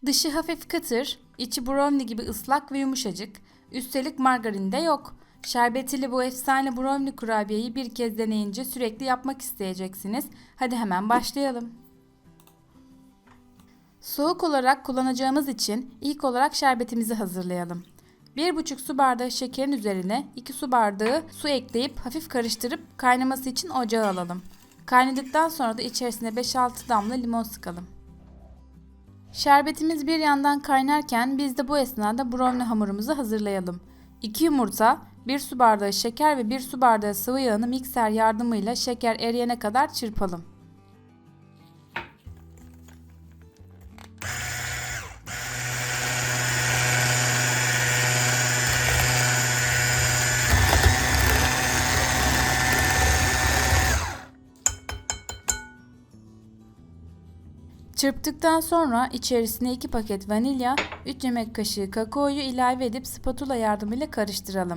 Dışı hafif kıtır, içi brownie gibi ıslak ve yumuşacık. Üstelik margarin de yok. Şerbetili bu efsane brownie kurabiyeyi bir kez deneyince sürekli yapmak isteyeceksiniz. Hadi hemen başlayalım. Soğuk olarak kullanacağımız için ilk olarak şerbetimizi hazırlayalım. 1,5 su bardağı şekerin üzerine 2 su bardağı su ekleyip hafif karıştırıp kaynaması için ocağa alalım. Kaynadıktan sonra da içerisine 5-6 damla limon sıkalım. Şerbetimiz bir yandan kaynarken biz de bu esnada brownie hamurumuzu hazırlayalım. 2 yumurta, 1 su bardağı şeker ve 1 su bardağı sıvı yağını mikser yardımıyla şeker eriyene kadar çırpalım. Çırptıktan sonra içerisine 2 paket vanilya, 3 yemek kaşığı kakaoyu ilave edip spatula yardımıyla karıştıralım.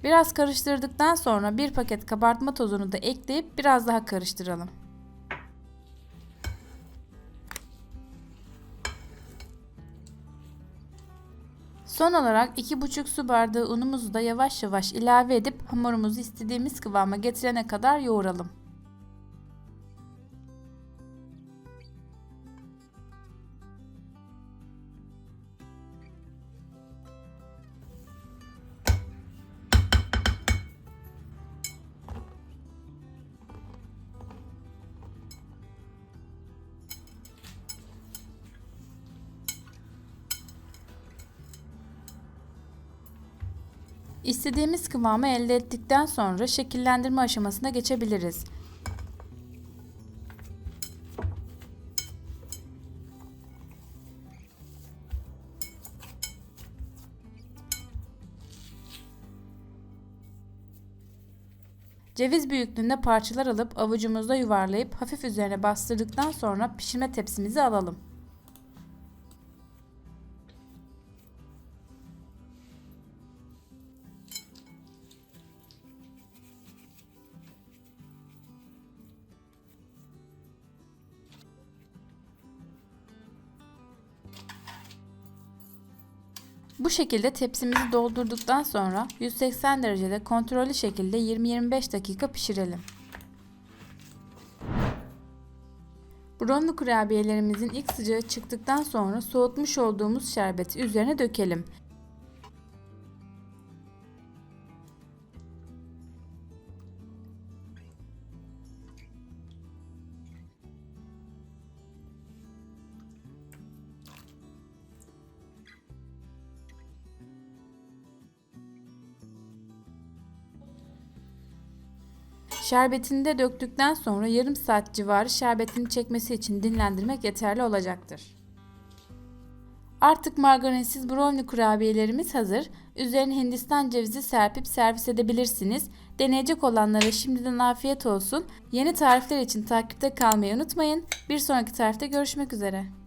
Biraz karıştırdıktan sonra 1 paket kabartma tozunu da ekleyip biraz daha karıştıralım. Son olarak 2,5 su bardağı unumuzu da yavaş yavaş ilave edip hamurumuzu istediğimiz kıvama getirene kadar yoğuralım. İstediğimiz kıvamı elde ettikten sonra şekillendirme aşamasına geçebiliriz. Ceviz büyüklüğünde parçalar alıp avucumuzda yuvarlayıp hafif üzerine bastırdıktan sonra pişirme tepsimizi alalım. Bu şekilde tepsimizi doldurduktan sonra 180 derecede kontrollü şekilde 20-25 dakika pişirelim. Brownie kurabiyelerimizin ilk sıcağı çıktıktan sonra soğutmuş olduğumuz şerbeti üzerine dökelim. Şerbetini de döktükten sonra yarım saat civarı şerbetini çekmesi için dinlendirmek yeterli olacaktır. Artık margarinsiz brownie kurabiyelerimiz hazır. Üzerine Hindistan cevizi serpip servis edebilirsiniz. Deneyecek olanlara şimdiden afiyet olsun. Yeni tarifler için takipte kalmayı unutmayın. Bir sonraki tarifte görüşmek üzere.